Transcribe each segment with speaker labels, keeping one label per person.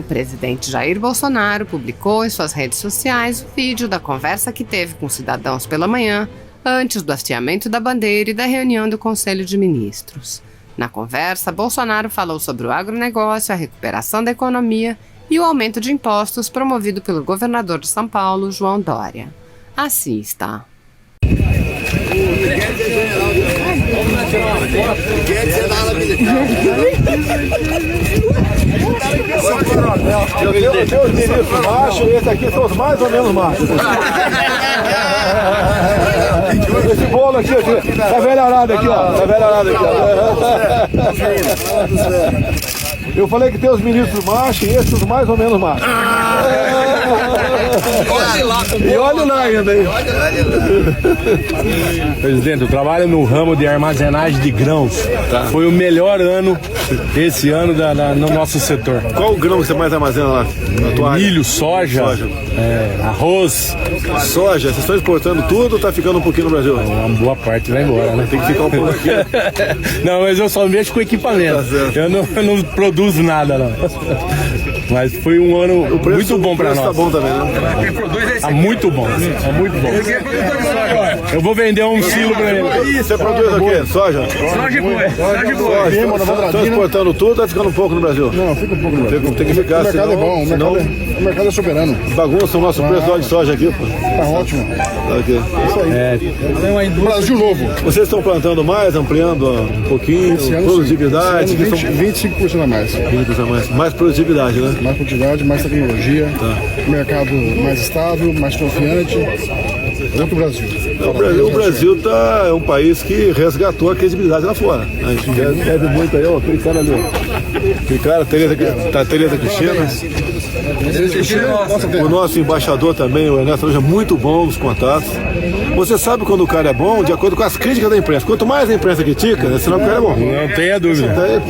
Speaker 1: presidente Jair Bolsonaro publicou em suas redes sociais o vídeo da conversa que teve com cidadãos pela manhã, antes do hasteamento da bandeira e da reunião do Conselho de Ministros. Na conversa, Bolsonaro falou sobre o agronegócio, a recuperação da economia e o aumento de impostos promovido pelo governador de São Paulo, João Dória. Assista.
Speaker 2: Eu tenho os ministros machos e esse aqui são os mais ou menos machos. Esse bolo aqui, tá velharado aqui, ó. Tá velharado aqui, ó. Eu falei que tem os ministros machos e esses mais ou menos machos. E olha lá ainda aí.
Speaker 3: Presidente, eu trabalho no ramo de armazenagem de grãos. Foi o melhor ano esse ano no nosso setor.
Speaker 2: Qual o grão que você mais armazena lá? Na tua área?
Speaker 3: Milho, soja. Arroz.
Speaker 2: Soja, vocês estão exportando tudo ou tá ficando um pouquinho no Brasil?
Speaker 3: Uma boa parte vai embora, né?
Speaker 2: Tem que ficar um pouco aqui.
Speaker 3: Não, mas eu só mexo com equipamento. Eu não produzo nada, não. Mas foi um ano muito bom para nós.
Speaker 2: Tá bom também, né?
Speaker 3: Tá muito bom. É muito bom. Eu vou vender um silo para ele.
Speaker 2: Você produz o quê? Soja?
Speaker 3: Soja boa.
Speaker 2: Estão exportando tudo ou tá ficando um pouco no Brasil?
Speaker 4: Não, fica um pouco no Brasil.
Speaker 2: Tem que ficar.
Speaker 4: O mercado é bom, o mercado é soberano.
Speaker 2: Bagunça o nosso preço de soja aqui, pô.
Speaker 4: Tá ótimo.
Speaker 2: Aqui.
Speaker 4: Isso aí. Brasil novo.
Speaker 2: Vocês estão plantando mais, ampliando um pouquinho, produtividade?
Speaker 4: Esse ano 25% a mais.
Speaker 2: 20% a mais. Mais produtividade, né?
Speaker 4: Mais produtividade, mais tecnologia, mercado mais estável, mais confiante. Outro Brasil.
Speaker 2: O Brasil é um país que resgatou a credibilidade lá fora. A gente deve muito aí, ó, aquele cara ali, ó. Aquele cara, Tereza Cristina. O nosso embaixador também, o Ernesto, é muito bom os contatos. Você sabe quando o cara é bom, de acordo com as críticas da imprensa. Quanto mais a imprensa critica, é sinal que o cara é bom.
Speaker 3: Não tenha dúvida.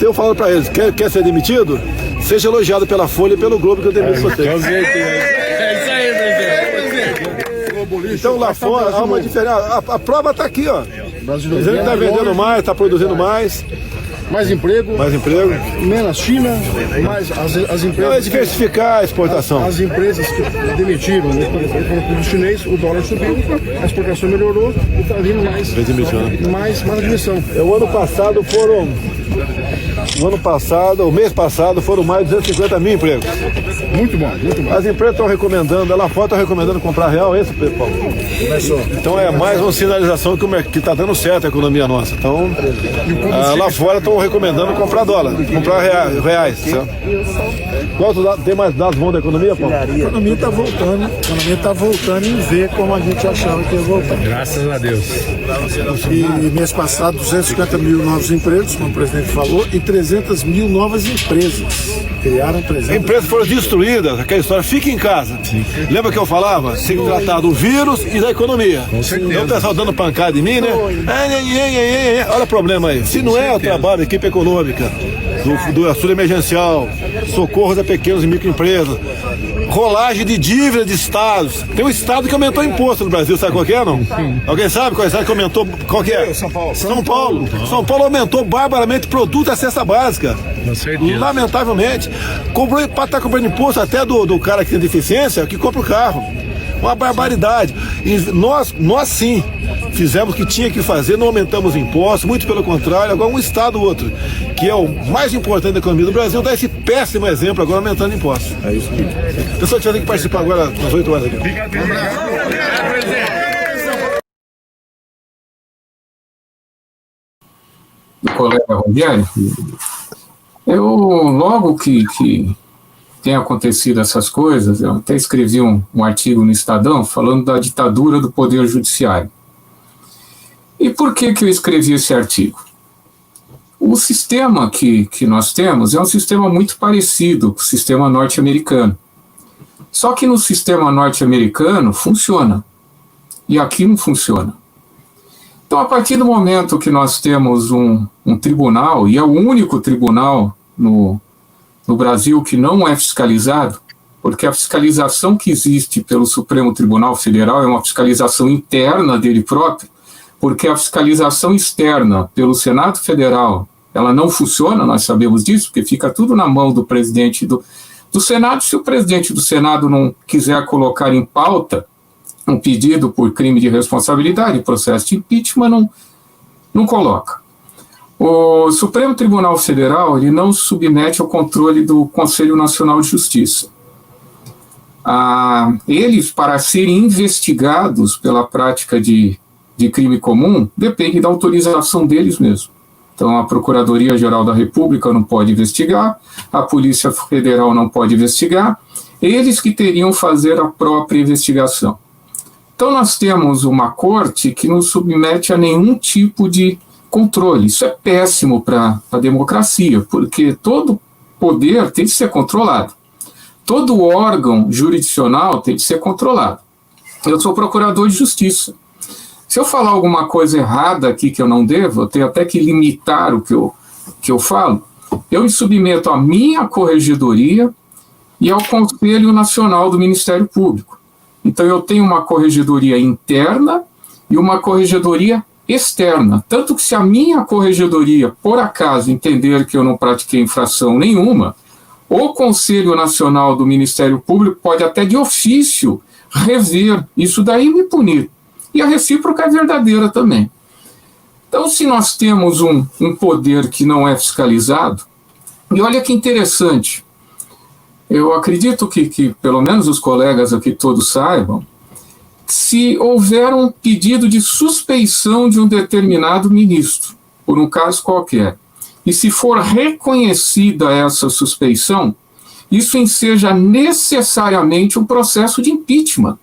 Speaker 2: Eu falo pra eles, quer ser demitido? Seja elogiado pela Folha e pelo Globo que eu demito você.
Speaker 3: É isso aí, presidente.
Speaker 2: Então lá fora há uma diferença. A prova está aqui, ó. Ele está vendendo mais, está produzindo mais.
Speaker 4: Mais emprego.
Speaker 2: Mais emprego.
Speaker 4: Menos China. Mais as empresas.
Speaker 2: Não, é diversificar a exportação.
Speaker 4: As empresas que demitiram o chinês, o dólar subiu, a exportação melhorou e está vindo mais admissão.
Speaker 2: O mês passado foram mais de 250 mil empregos.
Speaker 4: Muito bom, muito bom.
Speaker 2: As empresas estão recomendando, lá fora estão recomendando comprar real, esse pessoal. Então é mais uma sinalização que está dando certo a economia nossa. Então, lá fora estão recomendando comprar dólar, comprar reais. Tem mais dados bons da economia, Paulo?
Speaker 5: A economia está voltando em ver como a gente achava que ia voltar.
Speaker 3: Graças a Deus.
Speaker 5: E mês passado, 250 mil novos empregos, como o presidente falou, e 300 mil novas empresas. Criaram 300 mil.
Speaker 2: Empresas foram destruídas, aquela história, fica em casa. Lembra que eu falava? Tem que tratar do vírus e da economia. Então o pessoal dando pancada em mim, né? Olha o problema aí. Se não é o trabalho da equipe econômica, do auxílio emergencial, socorros a pequenas e microempresas, rolagem de dívida de estados. Tem um estado que aumentou imposto no Brasil, sabe qual que é, não? Alguém sabe qual é o estado que aumentou? Qual que é? São Paulo. São Paulo aumentou barbaramente produto e cesta básica. Lamentavelmente. Está cobrando imposto até do cara que tem deficiência, que compra o carro. Uma barbaridade. E nós sim fizemos o que tinha que fazer, não aumentamos impostos, muito pelo contrário. Agora um estado ou outro, que é o mais importante da economia do Brasil, dá esse péssimo exemplo agora aumentando impostos. É isso. Pessoal, tinha que participar agora às 8 horas aqui.
Speaker 3: Obrigado, presidente.
Speaker 6: Colega Rogério, eu logo que tem acontecido essas coisas, eu até escrevi um artigo no Estadão falando da ditadura do Poder Judiciário. E por que eu escrevi esse artigo? O sistema que nós temos é um sistema muito parecido com o sistema norte-americano. Só que no sistema norte-americano funciona, e aqui não funciona. Então, a partir do momento que nós temos um tribunal, e é o único tribunal no Brasil que não é fiscalizado, porque a fiscalização que existe pelo Supremo Tribunal Federal é uma fiscalização interna dele próprio, porque a fiscalização externa pelo Senado Federal, ela não funciona, nós sabemos disso, porque fica tudo na mão do presidente do Senado. Se o presidente do Senado não quiser colocar em pauta um pedido por crime de responsabilidade, processo de impeachment, não coloca. O Supremo Tribunal Federal, ele não se submete ao controle do Conselho Nacional de Justiça. Eles, para serem investigados pela prática de crime comum, depende da autorização deles mesmos. Então, a Procuradoria-Geral da República não pode investigar, a Polícia Federal não pode investigar, eles que teriam fazer a própria investigação. Então, nós temos uma corte que não submete a nenhum tipo de controle. Isso é péssimo para a democracia, porque todo poder tem que ser controlado. Todo órgão jurisdicional tem que ser controlado. Eu sou procurador de justiça. Se eu falar alguma coisa errada aqui que eu não devo, eu tenho até que limitar o que eu falo, eu me submeto à minha corregedoria e ao Conselho Nacional do Ministério Público. Então, eu tenho uma corregedoria interna e uma corregedoria externa. Tanto que se a minha corregedoria, por acaso, entender que eu não pratiquei infração nenhuma, o Conselho Nacional do Ministério Público pode até de ofício rever isso daí e me punir. E a recíproca é verdadeira também. Então, se nós temos um poder que não é fiscalizado, e olha que interessante, eu acredito que pelo menos os colegas aqui todos saibam, se houver um pedido de suspeição de um determinado ministro, por um caso qualquer, e se for reconhecida essa suspeição, isso enseja necessariamente um processo de impeachment.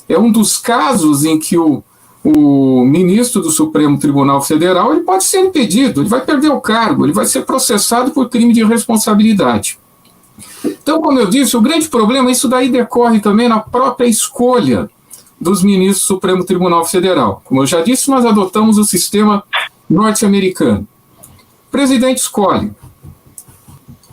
Speaker 6: É um dos casos em que o ministro do Supremo Tribunal Federal ele pode ser impedido, ele vai perder o cargo, ele vai ser processado por crime de responsabilidade. Então, como eu disse, o grande problema, isso daí decorre também na própria escolha dos ministros do Supremo Tribunal Federal. Como eu já disse, nós adotamos o sistema norte-americano. O presidente escolhe.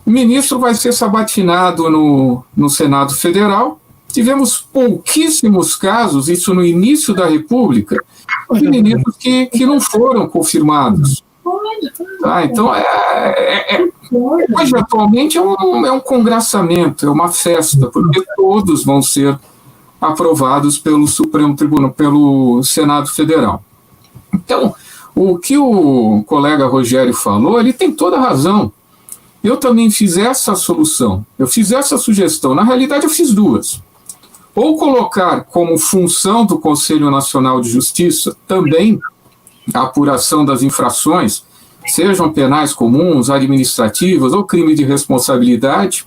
Speaker 6: O ministro vai ser sabatinado no Senado Federal. Tivemos pouquíssimos casos, isso no início da República, de ministros que não foram confirmados. Tá? Então, hoje, atualmente, é um congraçamento, é uma festa, porque todos vão ser aprovados pelo Supremo Tribunal, pelo Senado Federal. Então, o que o colega Rogério falou, ele tem toda a razão. Eu também fiz essa solução, eu fiz essa sugestão. Na realidade, eu fiz duas. Ou colocar como função do Conselho Nacional de Justiça também a apuração das infrações, sejam penais comuns, administrativas ou crime de responsabilidade,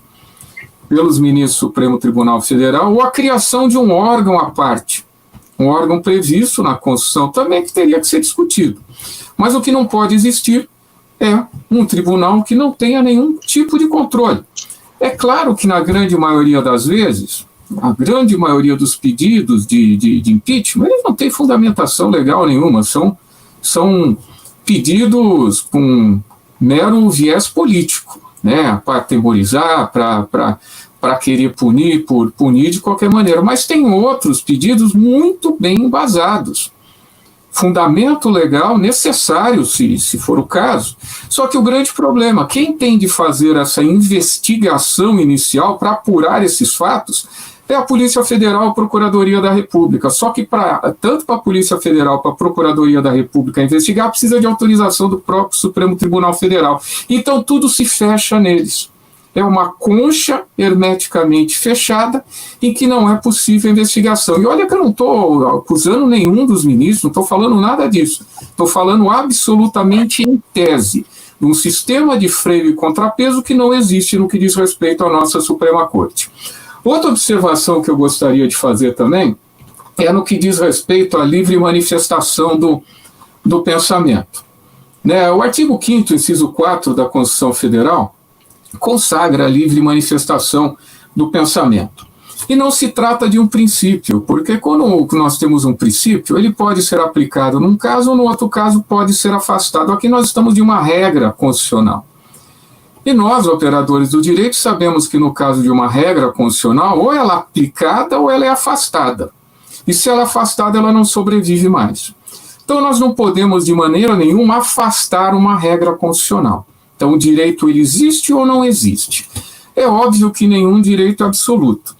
Speaker 6: pelos ministros do Supremo Tribunal Federal, ou a criação de um órgão à parte, um órgão previsto na Constituição também que teria que ser discutido. Mas o que não pode existir é um tribunal que não tenha nenhum tipo de controle. É claro que na grande maioria das vezes, a grande maioria dos pedidos de impeachment, eles não têm fundamentação legal nenhuma, são pedidos com mero viés político, né, para atemorizar, para querer punir de qualquer maneira. Mas tem outros pedidos muito bem embasados, fundamento legal necessário, se for o caso. Só que o grande problema, quem tem de fazer essa investigação inicial para apurar esses fatos é a Polícia Federal e a Procuradoria da República. Só que tanto para a Polícia Federal para a Procuradoria da República investigar, precisa de autorização do próprio Supremo Tribunal Federal. Então tudo se fecha neles. É uma concha hermeticamente fechada em que não é possível investigação. E olha que eu não estou acusando nenhum dos ministros, não estou falando nada disso. Estou falando absolutamente em tese, de um sistema de freio e contrapeso que não existe no que diz respeito à nossa Suprema Corte. Outra observação que eu gostaria de fazer também é no que diz respeito à livre manifestação do pensamento. Né, o artigo 5º, inciso 4 da Constituição Federal, consagra a livre manifestação do pensamento. E não se trata de um princípio, porque quando nós temos um princípio, ele pode ser aplicado num caso ou no outro caso pode ser afastado. Aqui nós estamos de uma regra constitucional. E nós, operadores do direito, sabemos que no caso de uma regra constitucional, ou ela é aplicada ou ela é afastada. E se ela é afastada, ela não sobrevive mais. Então nós não podemos de maneira nenhuma afastar uma regra constitucional. Então o direito ele existe ou não existe? É óbvio que nenhum direito é absoluto,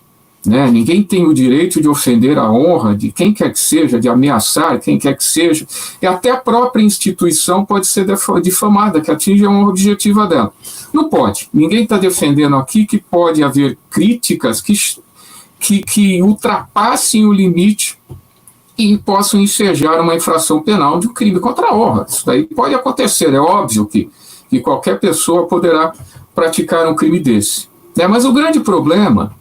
Speaker 6: né? Ninguém tem o direito de ofender a honra de quem quer que seja, de ameaçar quem quer que seja, e até a própria instituição pode ser difamada, que atinge a honra objetiva dela. Não pode. Ninguém está defendendo aqui que pode haver críticas que ultrapassem o limite e possam ensejar uma infração penal de um crime contra a honra. Isso daí pode acontecer, é óbvio que qualquer pessoa poderá praticar um crime desse. Mas o grande problema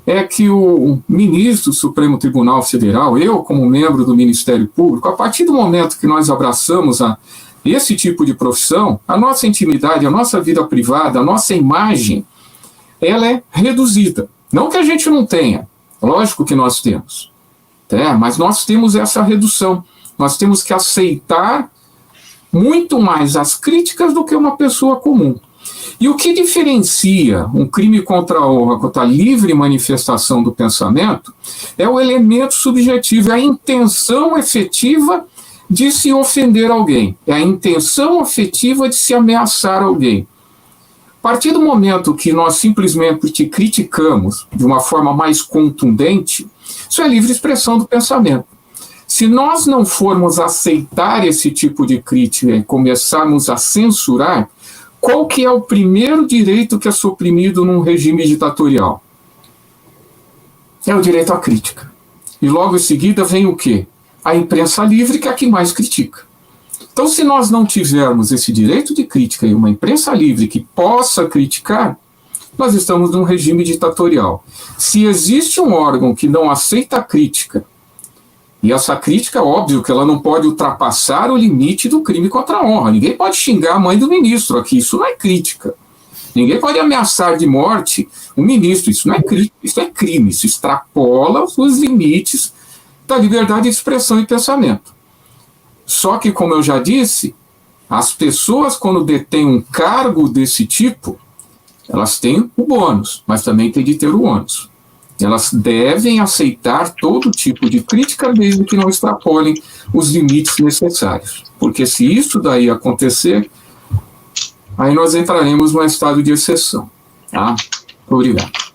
Speaker 6: é que o ministro do Supremo Tribunal Federal, eu como membro do Ministério Público, a partir do momento que nós abraçamos esse tipo de profissão, a nossa intimidade, a nossa vida privada, a nossa imagem, ela é reduzida. Não que a gente não tenha, lógico que nós temos, mas nós temos essa redução. Nós temos que aceitar muito mais as críticas do que uma pessoa comum. E o que diferencia um crime contra a honra, contra a livre manifestação do pensamento, é o elemento subjetivo, é a intenção efetiva de se ofender alguém, é a intenção efetiva de se ameaçar alguém. A partir do momento que nós simplesmente te criticamos de uma forma mais contundente, isso é livre expressão do pensamento. Se nós não formos aceitar esse tipo de crítica e começarmos a censurar, qual que é o primeiro direito que é suprimido num regime ditatorial? É o direito à crítica. E logo em seguida vem o quê? A imprensa livre, que é a que mais critica. Então, se nós não tivermos esse direito de crítica e uma imprensa livre que possa criticar, nós estamos num regime ditatorial. Se existe um órgão que não aceita a crítica, e essa crítica, óbvio, que ela não pode ultrapassar o limite do crime contra a honra. Ninguém pode xingar a mãe do ministro aqui, isso não é crítica. Ninguém pode ameaçar de morte o ministro, isso não é crítica, isso é crime, isso extrapola os limites da liberdade de expressão e pensamento. Só que, como eu já disse, as pessoas, quando detêm um cargo desse tipo, elas têm o bônus, mas também têm de ter o ônus. Elas devem aceitar todo tipo de crítica, desde que não extrapolem os limites necessários. Porque se isso daí acontecer, aí nós entraremos num estado de exceção. Tá? Obrigado.